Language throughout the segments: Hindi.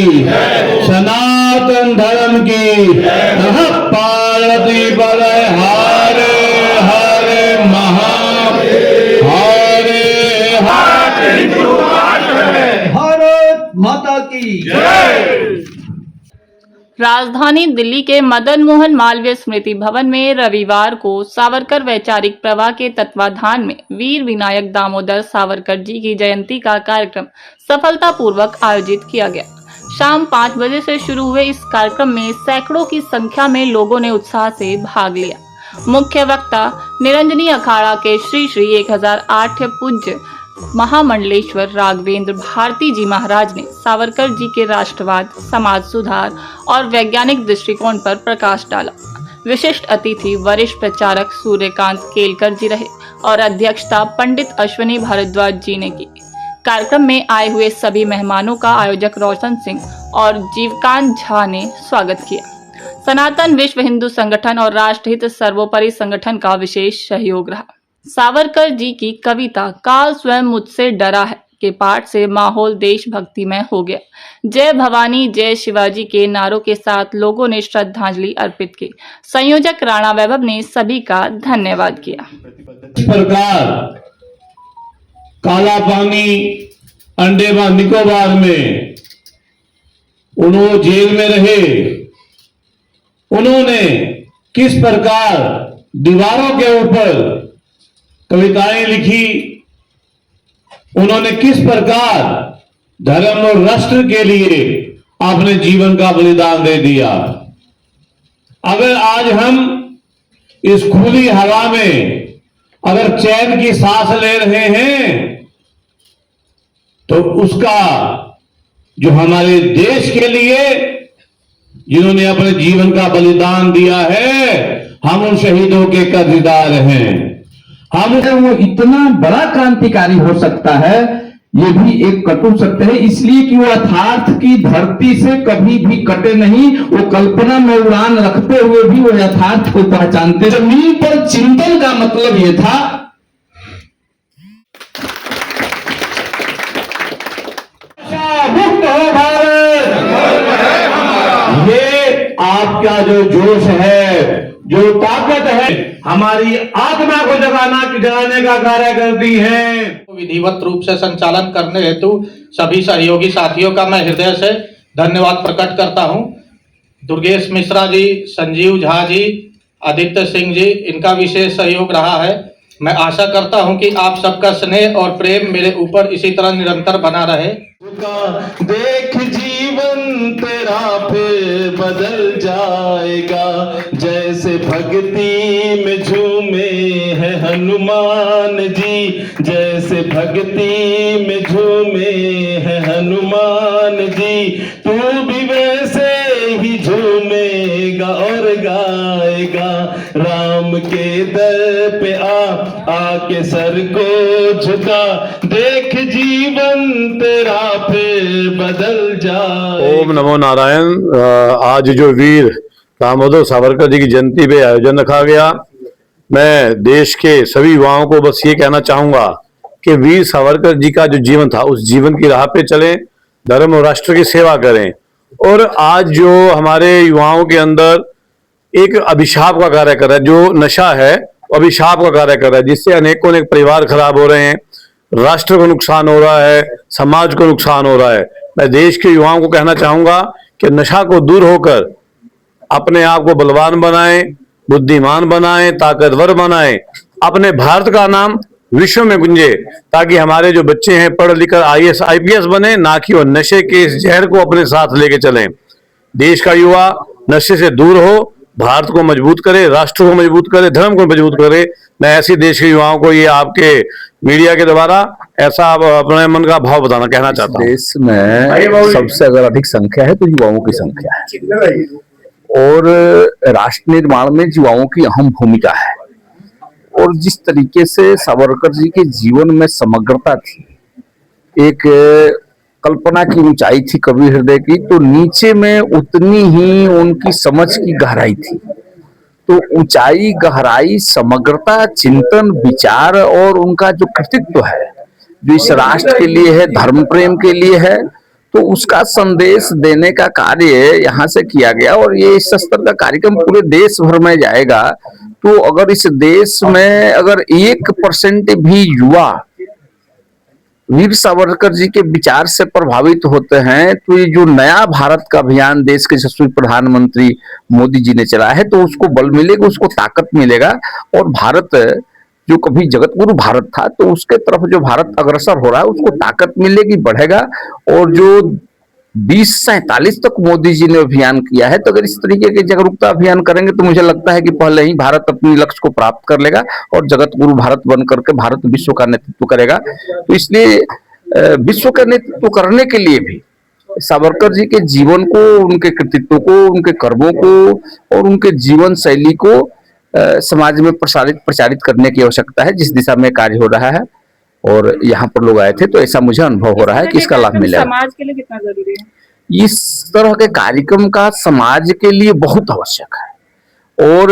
की, सनातन धर्म की, नमः पार्वती पतये। हरे हरे हरे भारत माता की जय। राजधानी दिल्ली के मदन मोहन मालवीय स्मृति भवन में रविवार को सावरकर वैचारिक प्रवाह के तत्वाधान में वीर विनायक दामोदर सावरकर जी की जयंती का कार्यक्रम सफलतापूर्वक आयोजित किया गया। शाम 5 बजे से शुरू हुए इस कार्यक्रम में सैकड़ों की संख्या में लोगों ने उत्साह से भाग लिया। मुख्य वक्ता निरंजनी अखाड़ा के श्री श्री 1008 पूज्य महामंडलेश्वर राघवेंद्र भारती जी महाराज ने सावरकर जी के राष्ट्रवाद, समाज सुधार और वैज्ञानिक दृष्टिकोण पर प्रकाश डाला। विशिष्ट अतिथि वरिष्ठ प्रचारक सूर्यकांत केलकर जी रहे और अध्यक्षता पंडित अश्विनी भारद्वाज जी ने की। कार्यक्रम में आए हुए सभी मेहमानों का आयोजक रोशन सिंह और जीवकांत झा ने स्वागत किया। सनातन विश्व हिंदू संगठन और राष्ट्रहित सर्वोपरि संगठन का विशेष सहयोग रहा। सावरकर जी की कविता काल स्वयं मुझसे डरा है के पाठ से माहौल देशभक्तिमय हो गया। जय भवानी जय शिवाजी के नारों के साथ लोगों ने श्रद्धांजलि अर्पित की। संयोजक राणा वैभव ने सभी का धन्यवाद किया। इस प्रकार काला पानी अंडमान निकोबार में उन्होंने जेल में रहे, उन्होंने किस प्रकार दीवारों के ऊपर कविताएं लिखी, उन्होंने किस प्रकार धर्म और राष्ट्र के लिए अपने जीवन का बलिदान दे दिया। अगर आज हम इस खुली हवा में अगर चैन की सांस ले रहे हैं तो उसका जो हमारे देश के लिए जिन्होंने अपने जीवन का बलिदान दिया है, हम उन शहीदों के कर्जदार हैं। हम वो इतना बड़ा क्रांतिकारी हो सकता है, ये भी एक कटु सत्य है, इसलिए कि वो यथार्थ की धरती से कभी भी कटे नहीं। वो कल्पना में उड़ान रखते हुए भी वो यथार्थ को पहचानते। जमीन पर चिंतन का मतलब ये था मुक्त हो भारत। ये आपका जो जोश है, जो ताकत है, हमारी आत्मा को जगाने का कार्य करती है। विधिवत रूप से संचालन करने हेतु सभी सहयोगी साथियों का मैं हृदय से धन्यवाद प्रकट करता हूं। दुर्गेश मिश्रा जी, संजीव झा जी, आदित्य सिंह जी, इनका विशेष सहयोग रहा है। मैं आशा करता हूं कि आप सबका स्नेह और प्रेम मेरे ऊपर इसी तरह निरंतर बना रहे। देख जीवन तेरा फिर बदल जाएगा, जैसे भक्ति में झूमे है हनुमान जी, जैसे भक्ति में झूमे है हनुमान जी, तू भी वैसे ही झूमेगा और गाएगा। राम के दर पे आके सर को झुका, देख जीवन तेरा फिर बदल जाए। ओम नमो नारायण। आज जो वीर दामोदर सावरकर जी की जयंती पे आयोजन रखा गया, मैं देश के सभी युवाओं को बस ये कहना चाहूंगा कि वीर सावरकर जी का जो जीवन था उस जीवन की राह पे चलें, धर्म और राष्ट्र की सेवा करें। और आज जो हमारे युवाओं के अंदर एक अभिशाप का कार्य कर रहा है, जो नशा है अभिशाप का कार्य कर रहा है, जिससे अनेकों अनेक परिवार खराब हो रहे हैं, राष्ट्र को नुकसान हो रहा है, समाज को नुकसान हो रहा है। मैं देश के युवाओं को कहना चाहूंगा कि नशा को दूर होकर अपने आप को बलवान बनाएं, बुद्धिमान बनाएं, ताकतवर बनाएं, अपने भारत का नाम विश्व में गुंजे, ताकि हमारे जो बच्चे हैं पढ़ लिखकर IAS IPS बने, ना कि वो नशे के इस जहर को अपने साथ लेके चलें। देश का युवा नशे से दूर हो, भारत को मजबूत करे, राष्ट्र को मजबूत करे, धर्म को मजबूत करे। मैं ऐसी देश के युवाओं को ये आपके मीडिया के द्वारा ऐसा अपने मन का भाव बताना कहना चाहता हूँ। देश में सबसे अगर अधिक संख्या है तो युवाओं की संख्या है, और राष्ट्र निर्माण में युवाओं की अहम भूमिका है। और जिस तरीके से सावरकर जी के जीवन में समग्रता थी, एक कल्पना की ऊंचाई थी कवि हृदय की, तो नीचे में उतनी ही उनकी समझ की गहराई थी। तो ऊंचाई, गहराई, समग्रता, चिंतन, विचार और उनका जो कृतित्व है, जो इस राष्ट्र के लिए है, धर्म प्रेम के लिए है, तो उसका संदेश देने का कार्य यहाँ से किया गया और ये इस स्तर का कार्यक्रम पूरे देश भर में जाएगा। तो अगर इस देश में अगर 1% भी युवा वीर सावरकर जी के विचार से प्रभावित होते हैं तो ये जो नया भारत का अभियान देश के यशस्वी प्रधानमंत्री मोदी जी ने चलाया है तो उसको बल मिलेगा, उसको ताकत मिलेगा और भारत जो कभी जगत गुरु भारत था तो उसके तरफ जो भारत अग्रसर हो रहा है उसको ताकत मिलेगी, बढ़ेगा। और जो 2047 तक मोदी जी ने अभियान किया है तो अगर इस तरीके के जागरूकता अभियान करेंगे तो मुझे लगता है कि पहले ही भारत अपनी लक्ष्य को प्राप्त कर लेगा और जगत गुरु भारत बन करके भारत विश्व का नेतृत्व करेगा। तो इसलिए विश्व का नेतृत्व करने के लिए भी सावरकर जी के जीवन को, उनके कृतित्व को, उनके कर्मों को और उनके जीवन शैली को समाज में प्रचारित करने की आवश्यकता है, जिस दिशा में कार्य हो रहा है। और यहाँ पर लोग आए थे तो ऐसा मुझे अनुभव हो रहा है कि इसका लाभ मिलेगा। समाज के लिए कितना जरूरी है? इस तरह के कार्यक्रम का समाज के लिए बहुत आवश्यक है और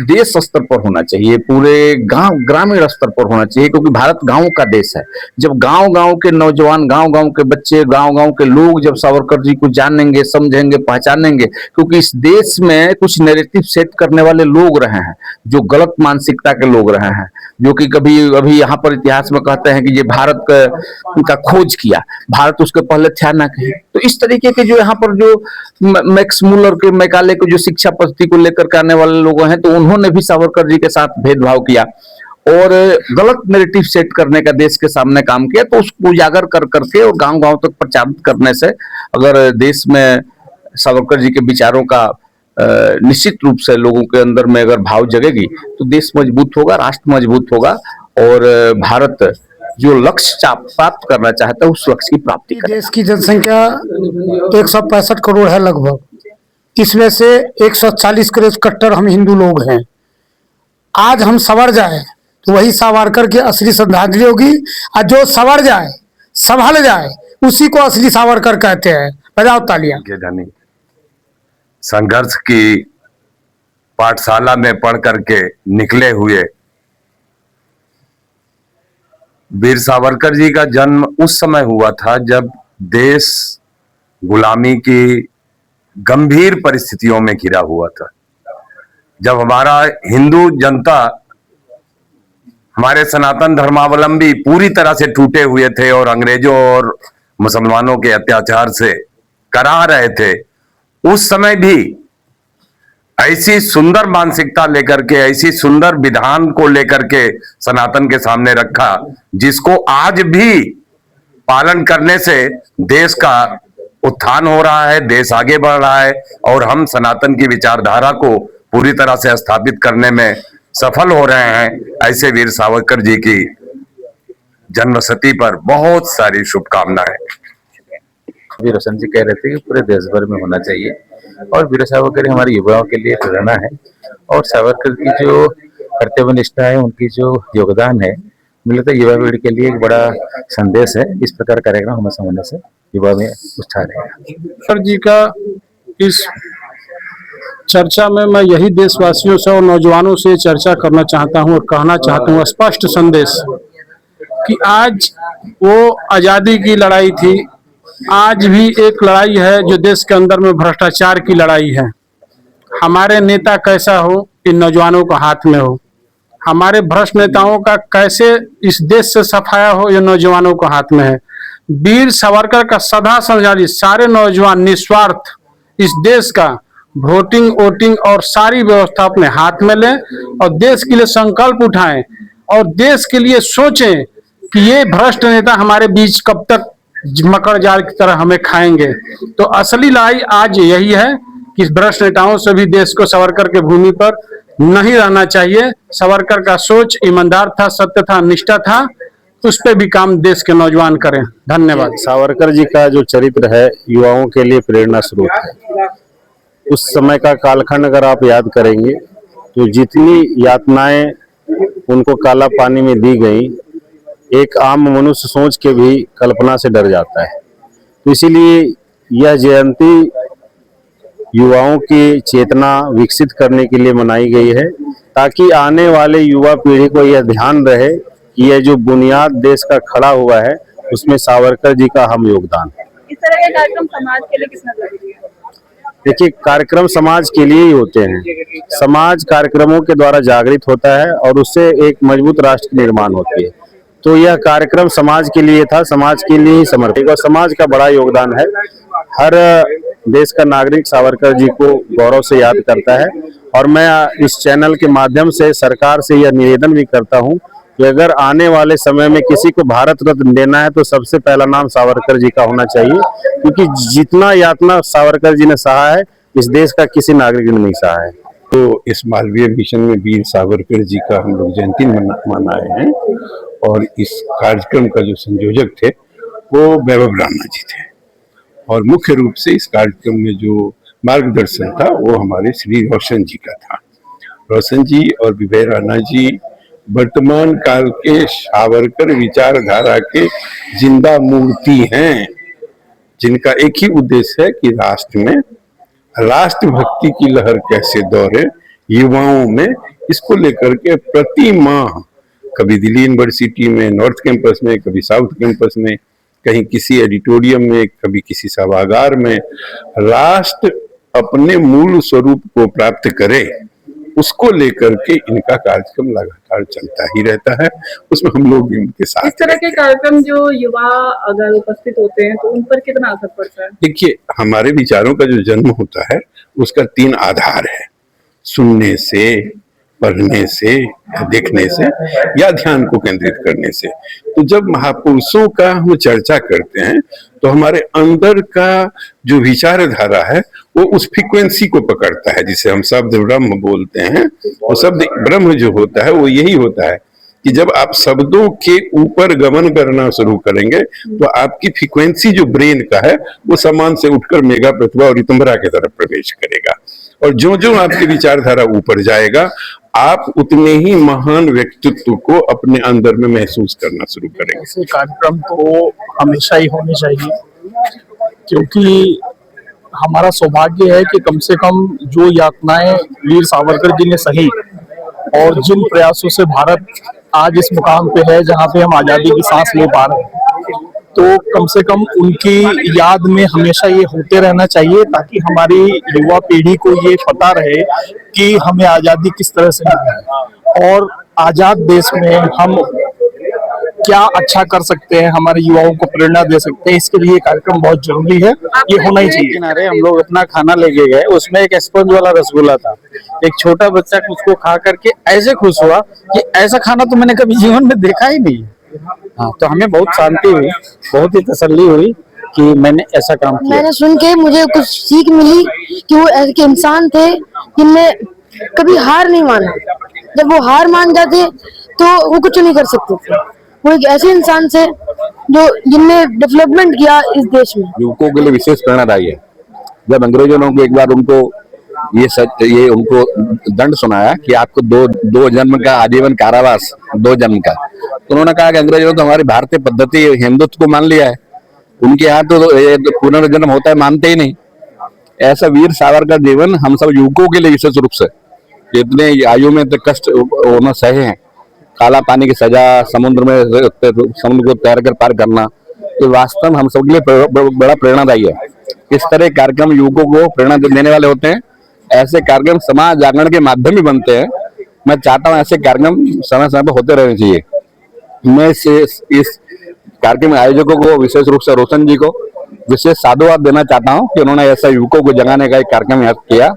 देश स्तर पर होना चाहिए, पूरे गांव ग्रामीण स्तर पर होना चाहिए, क्योंकि भारत गांव का देश है। जब गांव-गांव के नौजवान, गांव-गांव के बच्चे, गांव-गांव के लोग जब सावरकर जी को जानेंगे, समझेंगे, पहचानेंगे, क्योंकि इस देश में कुछ नैरेटिव सेट करने वाले लोग रहे हैं जो गलत मानसिकता के लोग रहे हैं, जो कि कभी अभी यहाँ पर इतिहास में कहते हैं कि ये भारत का खोज किया, भारत उसके पहले था ना कहीं। तो इस तरीके के जो यहाँ पर जो मैक्स मुलर के, मैकाले को जो शिक्षा पद्धति को लेकर के आने वाले लोग हैं तो उन्होंने भी सावरकर जी के साथ भेदभाव किया और गलत नैरेटिव सेट करने का देश के सामने काम किया। तो उसको उजागर कर करके और गांव-गांव तक प्रचारित करने से अगर देश में सावरकर जी के विचारों का निश्चित रूप से लोगों के अंदर में अगर भाव जगेगी तो देश मजबूत होगा, राष्ट्र मजबूत होगा और भारत जो लक्ष्य प्राप्त करना चाहता है उस लक्ष्य की प्राप्ति करेगा। देश की जनसंख्या 165 करोड़ है लगभग, इसमें से 140 करोड़ कट्टर हम हिंदू लोग हैं। आज हम संवर जाए तो वही सावरकर की असली श्रद्धांजलि होगी और जो संवर जाए, संभल जाए, उसी को असली सावरकर कहते हैं। बजाओ तालियां। संघर्ष की पाठशाला में पढ़ करके निकले हुए वीर सावरकर जी का जन्म उस समय हुआ था जब देश गुलामी की गंभीर परिस्थितियों में घिरा हुआ था, जब हमारा हिंदू जनता, हमारे सनातन धर्मावलंबी पूरी तरह से टूटे हुए थे और अंग्रेजों और मुसलमानों के अत्याचार से करा रहे थे। उस समय भी ऐसी सुंदर मानसिकता लेकर के, ऐसी सुंदर विधान को लेकर के सनातन के सामने रखा जिसको आज भी पालन करने से देश का उत्थान हो रहा है, देश आगे बढ़ रहा है और हम सनातन की विचारधारा को पूरी तरह से स्थापित करने में सफल हो रहे हैं। ऐसे वीर सावरकर जी की जन्मशती पर बहुत सारी शुभकामनाएं। वीर रोशन जी कह रहे थे कि पूरे देश भर में होना चाहिए और वीर सावरकर हमारे युवाओं के लिए प्रेरणा है और सावरकर की जो कर्तव्य निष्ठा है, उनकी जो योगदान है, मुझे लगता है युवा पीढ़ी के लिए एक बड़ा संदेश है। इस प्रकार कार्यक्रम हमेशा होने से युवा में उत्साह रहेगा। सर जी का इस चर्चा में मैं यही देशवासियों से और नौजवानों से चर्चा करना चाहता हूं और कहना चाहता हूं स्पष्ट संदेश कि आज वो आजादी की लड़ाई थी, आज भी एक लड़ाई है जो देश के अंदर में भ्रष्टाचार की लड़ाई है। हमारे नेता कैसा हो, इन नौजवानों को हाथ में हो। हमारे भ्रष्ट नेताओं का कैसे इस देश से सफाया हो, ये नौजवानों को हाथ में है। वीर सावरकर का सदा संजाली सारे नौजवान निस्वार्थ इस देश का वोटिंग और सारी व्यवस्था अपने हाथ में लें और देश के लिए संकल्प उठाएं और देश के लिए सोचें कि ये भ्रष्ट नेता हमारे बीच कब तक मकर जाल की तरह हमें खाएंगे। तो असली लड़ाई आज यही है कि भ्रष्ट नेताओं से भी देश को सावरकर के भूमि पर नहीं रहना चाहिए। सावरकर का सोच ईमानदार था, सत्य था, निष्ठा था, उस पर भी काम देश के नौजवान करें। धन्यवाद। सावरकर जी का जो चरित्र है युवाओं के लिए प्रेरणा स्रोत है। उस समय का कालखंड अगर आप याद करेंगे तो जितनी यातनाएं उनको काला पानी में दी गई, एक आम मनुष्य सोच के भी कल्पना से डर जाता है। तो इसीलिए यह जयंती युवाओं की चेतना विकसित करने के लिए मनाई गई है, ताकि आने वाले युवा पीढ़ी को यह ध्यान रहे कि यह जो बुनियाद देश का खड़ा हुआ है उसमें सावरकर जी का अहम योगदान है। तरह के कार्यक्रम समाज के लिए कितना जरूरी है? देखिए, कार्यक्रम समाज के लिए ही होते हैं। समाज कार्यक्रमों के द्वारा जागृत होता है और उससे एक मजबूत राष्ट्र की निर्माण होती है। तो यह कार्यक्रम समाज के लिए था, समाज के लिए ही समर्पित, और समाज का बड़ा योगदान है। हर देश का नागरिक सावरकर जी को गौरव से याद करता है, और मैं इस चैनल के माध्यम से सरकार से यह निवेदन भी करता हूं कि अगर आने वाले समय में किसी को भारत रत्न देना है तो सबसे पहला नाम सावरकर जी का होना चाहिए, क्योंकि जितना यातना सावरकर जी ने सहा है, इस देश का किसी नागरिक ने नहीं सहा है। तो इस मालवीय मिशन में वीर सावरकर जी का हम लोग जयंती मनाए हैं, और इस कार्यक्रम का जो संयोजक थे वो वैभव राणा जी थे, और मुख्य रूप से इस कार्यक्रम में जो मार्गदर्शन था वो हमारे श्री रोशन जी का था। रोशन जी और वैभव राणा जी वर्तमान काल के सावरकर विचारधारा के जिंदा मूर्ति हैं, जिनका एक ही उद्देश्य है कि राष्ट्र में राष्ट्रभक्ति की लहर कैसे दौड़े युवाओं में। इसको लेकर के प्रति माह कभी दिल्ली यूनिवर्सिटी में नॉर्थ कैंपस में, कभी साउथ कैंपस में, कहीं किसी एडिटोरियम में, कभी किसी सभागार में राष्ट्र अपने मूल स्वरूप को प्राप्त करे, उसको लेकर के इनका कार्यक्रम लगातार चलता ही रहता है। उसमें हम लोग भी उनके साथ। इस तरह के कार्यक्रम जो युवा अगर उपस्थित होते हैं तो उन पर कितना असर पड़ता है? देखिए, हमारे विचारों का जो जन्म होता है उसका 3 आधार है: सुनने से, पढ़ने से, देखने से, या ध्यान को केंद्रित करने से। तो जब महापुरुषों का हम चर्चा करते हैं तो हमारे अंदर का जो विचारधारा है वो उस फ्रीक्वेंसी को पकड़ता है, जिसे हम शब्द ब्रह्म बोलते हैं। और शब्द ब्रह्म जो होता है वो यही होता है कि जब आप शब्दों के ऊपर गमन करना शुरू करेंगे तो आपकी फ्रीक्वेंसी जो ब्रेन का है वो समान से उठकर मेगा, प्रतिभा और रितंबरा की तरफ प्रवेश करेगा, और जो जो आपकी विचारधारा ऊपर जाएगा आप उतने ही महान व्यक्तित्व को अपने अंदर में महसूस करना शुरू करेंगे। ऐसे कार्यक्रम तो हमेशा ही होने चाहिए, क्योंकि हमारा सौभाग्य है कि कम से कम जो यातनाएं वीर सावरकर जी ने सही और जिन प्रयासों से भारत आज इस मुकाम पे है जहाँ पे हम आजादी की सांस ले पा रहे हैं, तो कम से कम उनकी याद में हमेशा ये होते रहना चाहिए, ताकि हमारी युवा पीढ़ी को ये पता रहे कि हमें आजादी किस तरह से मिली है और आजाद देश में हम क्या अच्छा कर सकते हैं, हमारे युवाओं को प्रेरणा दे सकते हैं। इसके लिए कार्यक्रम बहुत जरूरी है, ये होना ही चाहिए। किनारे हम लोग अपना खाना लेके गए, उसमें एक स्पंज वाला रसगुल्ला था। एक छोटा बच्चा उसको खा करके ऐसे खुश हुआ कि ऐसा खाना तो मैंने कभी जीवन में देखा ही नहीं। हाँ, तो हमें बहुत शांति हुई, बहुत ही तसल्ली हुई कि मैंने ऐसा काम किया। मैंने सुन के मुझे कुछ सीख मिली कि वो ऐसे इंसान थे जिनने कभी हार नहीं माना। जब वो हार मान जाते तो वो कुछ नहीं कर सकते थे। वो एक ऐसे इंसान से जो जिनने डेवलपमेंट किया इस देश में। युवकों के लिए विशेष प्रेरणादायी है। जब अंग्रेजों ने एक बार उनको ये उनको दंड सुनाया कि आपको दो जन्म का आजीवन कारावास, 2 जन्म का, तो उन्होंने कहा कि अंग्रेजों ने तो हमारी भारतीय पद्धति हिंदुत्व को मान लिया है, उनके यहाँ तो पुनर्जन्म होता है मानते ही नहीं। ऐसा वीर सावरकर जीवन हम सब युवकों के लिए विशेष रूप से, जितने आयु में कष्ट होना सहे हैं, काला पानी की सजा, समुद्र को तैर कर पार करना, तो वास्तव में हम सब के लिए बड़ा प्रेरणादायी है। इस तरह कार्यक्रम युवकों को प्रेरणा देने वाले होते हैं। ऐसे कार्यक्रम समाज जागरण के माध्यम भी बनते हैं। मैं चाहता हूँ ऐसे कार्यक्रम समय समय पर होते रहने चाहिए। मैं इस कार्यक्रम आयोजकों को, विशेष रूप से रोशन जी को विशेष साधुवाद देना चाहता हूँ कि उन्होंने ऐसा युवकों को जगाने का एक कार्यक्रम किया।